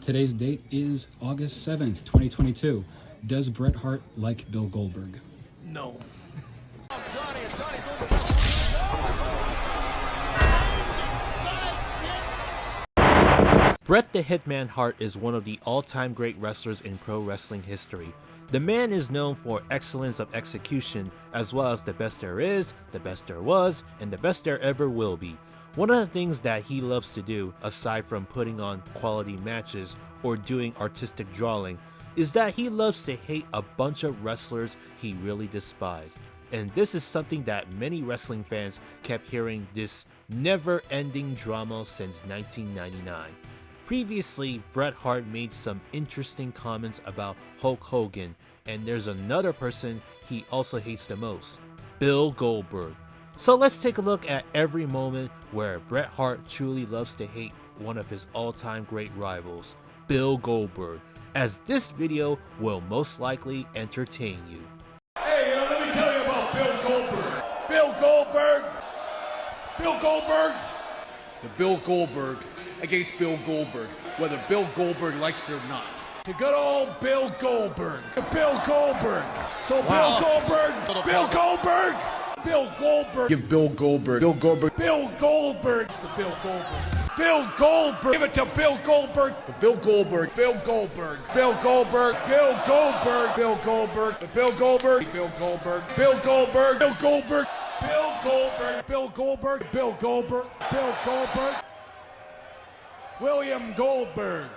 Today's date is August 7th, 2022. Does Bret Hart like Bill Goldberg? No. Bret the Hitman Hart is one of the all-time great wrestlers in pro wrestling history. The man is known for excellence of execution, as well as the best there is, the best there was, and the best there ever will be. One of the things that he loves to do, aside from putting on quality matches or doing artistic drawing, is that he loves to hate a bunch of wrestlers he really despised. And this is something that many wrestling fans kept hearing this never-ending drama since 1999. Previously, Bret Hart made some interesting comments about Hulk Hogan, and there's another person he also hates the most, Bill Goldberg. So let's take a look at every moment where Bret Hart truly loves to hate one of his all-time great rivals, Bill Goldberg, as this video will most likely entertain you. Hey, let me tell you about Bill Goldberg. Bill Goldberg. Bill Goldberg. The Bill Goldberg against Bill Goldberg, whether Bill Goldberg likes it or not. To good old Bill Goldberg. To Bill Goldberg. So wow. Bill Goldberg. Bill Goldberg. Bill Goldberg. Give Bill Goldberg. Bill Goldberg. Bill Goldberg. For Bill Goldberg. Bill Goldberg. Give it to Bill Goldberg. To Bill Goldberg. Bill Goldberg. Bill Goldberg. Bill Goldberg. Bill Goldberg. To Bill Goldberg. Bill Goldberg. Bill Goldberg. Bill Goldberg. Bill Goldberg. Bill Goldberg. Bill Goldberg. Bill Goldberg. William Goldberg.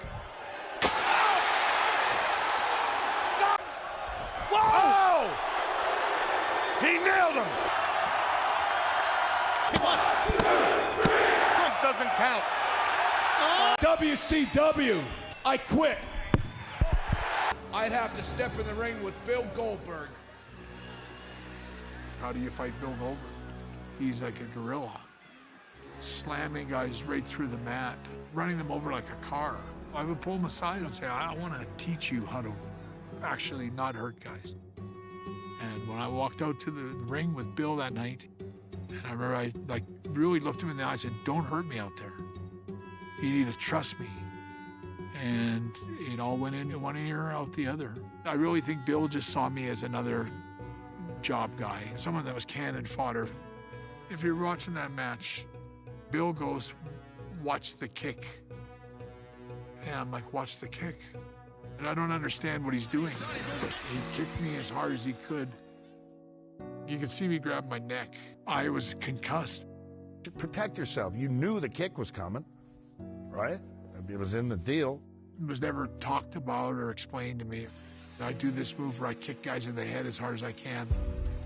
Whoa! He nailed him. This doesn't count. WCW. I quit. I'd have to step in the ring with Bill Goldberg. How do you fight Bill Goldberg? He's like a gorilla. Slamming guys right through the mat, running them over like a car. I would pull them aside and say, I want to teach you how to actually not hurt guys. And when I walked out to the ring with Bill that night, and I remember I really looked him in the eye and said, don't hurt me out there. You need to trust me. And it all went in one ear, out the other. I really think Bill just saw me as another job guy, someone that was cannon fodder. If you're watching that match, Bill goes, watch the kick. And I'm like, watch the kick. And I don't understand what he's doing. He kicked me as hard as he could. You could see me grab my neck. I was concussed. Protect yourself. You knew the kick was coming, right? It was in the deal. It was never talked about or explained to me. I do this move where I kick guys in the head as hard as I can.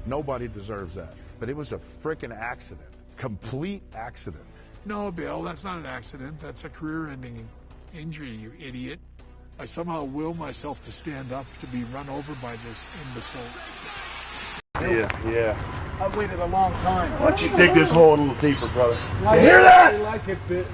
Nobody deserves that. But it was a frickin' accident. Complete accident. No, Bill, that's not an accident. That's a career-ending injury, you idiot. I somehow will myself to stand up to be run over by this imbecile. Yeah. I've waited a long time. Why don't you dig this hole a little deeper, brother? You hear that? I like it, Bill.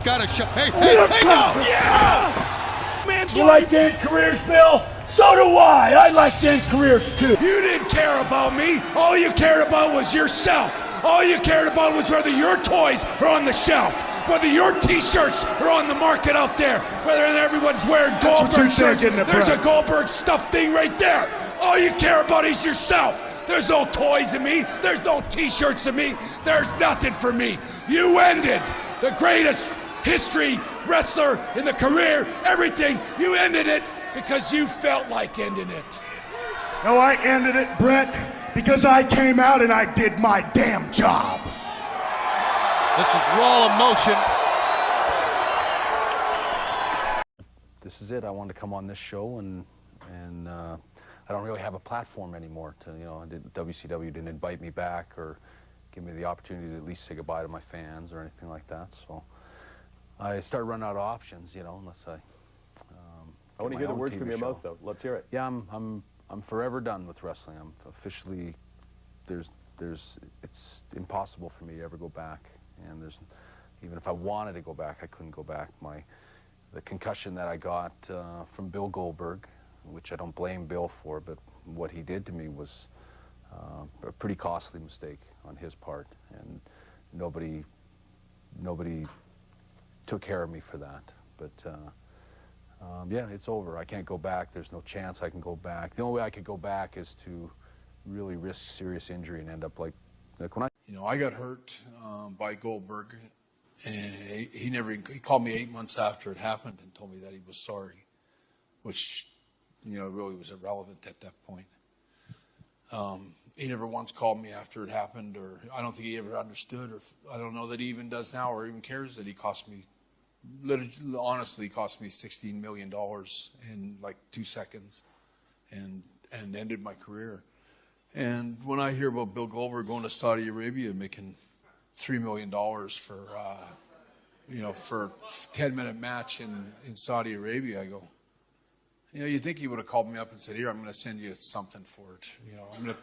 Got a shot. Hey, no! Yeah! Man's You like to end careers, Bill? So do I. I like to end careers, too. You didn't care about me. All you cared about was yourself. All you cared about was whether your toys are on the shelf, whether your t-shirts are on the market out there, whether everyone's wearing Goldberg shirts. There's a Goldberg stuffed thing right there. All you care about is yourself. There's no toys in me. There's no t-shirts in me. There's nothing for me. You ended the greatest history wrestler in the career, everything. You ended it because you felt like ending it. No, I ended it, Bret, because I came out and I did my damn job. This is raw emotion. This is it. I wanted to come on this show, and I don't really have a platform anymore. WCW didn't invite me back or give me the opportunity to at least say goodbye to my fans or anything like that. So I started running out of options, unless I want to hear the words from your mouth, though. Let's hear it. Yeah, I'm forever done with wrestling. I'm officially, it's impossible for me to ever go back. And even if I wanted to go back, I couldn't go back. The concussion that I got from Bill Goldberg, which I don't blame Bill for, but what he did to me was a pretty costly mistake on his part, and nobody took care of me for that. But yeah, it's over. I can't go back. There's no chance I can go back. The only way I could go back is to really risk serious injury and end up like when I. You know, I got hurt by Goldberg, and he called me 8 months after it happened and told me that he was sorry, which, you know, really was irrelevant at that point. He never once called me after it happened, or I don't think he ever understood, or I don't know that he even does now or even cares that he cost me, honestly cost me $16 million in like 2 seconds and ended my career. And when I hear about Bill Goldberg going to Saudi Arabia making $3 million for, you know, for a 10-minute match in Saudi Arabia, I go, you know, you think he would have called me up and said, here, I'm going to send you something for it. You know, I'm going to,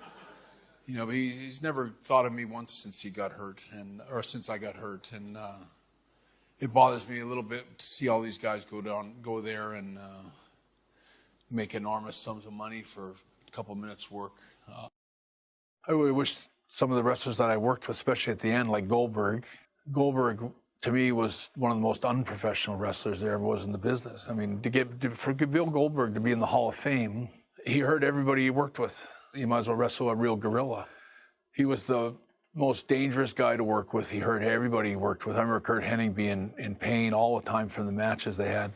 you know, but he's never thought of me once since he got hurt, or since I got hurt. And it bothers me a little bit to see all these guys go there and make enormous sums of money for a couple of minutes work. I really wish some of the wrestlers that I worked with, especially at the end, like Goldberg, to me was one of the most unprofessional wrestlers there ever was in the business. I mean, for Bill Goldberg to be in the Hall of Fame, he hurt everybody he worked with. You might as well wrestle a real gorilla. He was the most dangerous guy to work with. He hurt everybody he worked with. I remember Kurt Hennig being in pain all the time from the matches they had.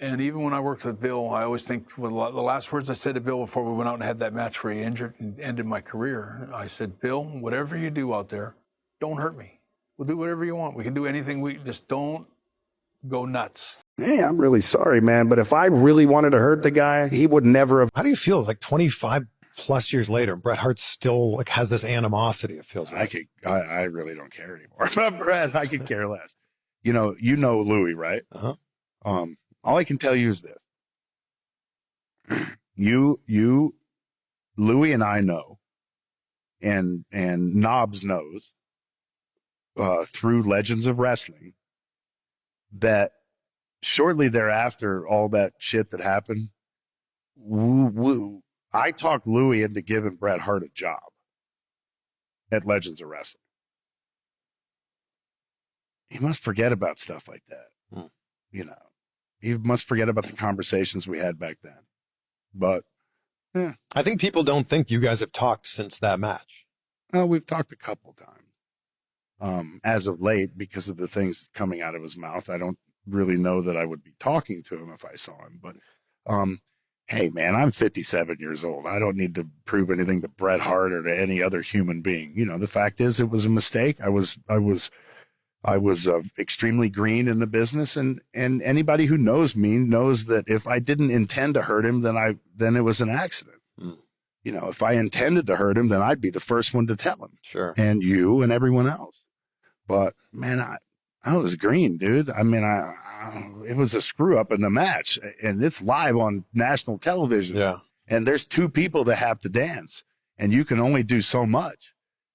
And even when I worked with Bill, I always think the last words I said to Bill before we went out and had that match where he injured and ended my career, I said, Bill, whatever you do out there, don't hurt me. We'll do whatever you want. We can do anything. We just don't go nuts. Hey, I'm really sorry, man, but if I really wanted to hurt the guy, he would never have. How do you feel like 25 plus years later, Bret Hart still like has this animosity, it feels like? I really don't care anymore about Bret. I could care less. You know Louis, right? Uh-huh. All I can tell you is this. Louis and I know, and Knobs knows, through Legends of Wrestling, that shortly thereafter, all that shit that happened, I talked Louis into giving Bret Hart a job at Legends of Wrestling. He must forget about stuff like that. You know, he must forget about the conversations we had back then. But yeah. I think people don't think you guys have talked since that match. Well, we've talked a couple times. As of late, because of the things coming out of his mouth, I don't really know that I would be talking to him if I saw him. But hey, man, I'm 57 years old. I don't need to prove anything to Bret Hart or to any other human being. You know, the fact is, it was a mistake. I was extremely green in the business, and anybody who knows me knows that if I didn't intend to hurt him, then it was an accident. You know, if I intended to hurt him, then I'd be the first one to tell him. Sure. And you and everyone else. But man, I was green, dude. I mean, it was a screw up in the match, and it's live on national television. Yeah. And there's two people that have to dance, and you can only do so much.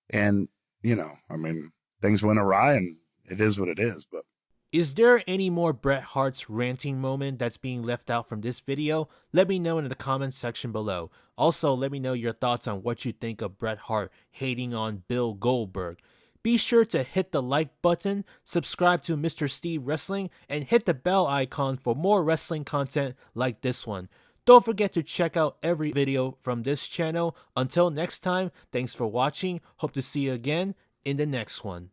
And, you know, I mean, things went awry, and it is what it is. But is there any more Bret Hart's ranting moment that's being left out from this video? Let me know in the comments section below. Also, let me know your thoughts on what you think of Bret Hart hating on Bill Goldberg. Be sure to hit the like button, subscribe to Mr. Steve Wrestling, and hit the bell icon for more wrestling content like this one. Don't forget to check out every video from this channel. Until next time, thanks for watching. Hope to see you again in the next one.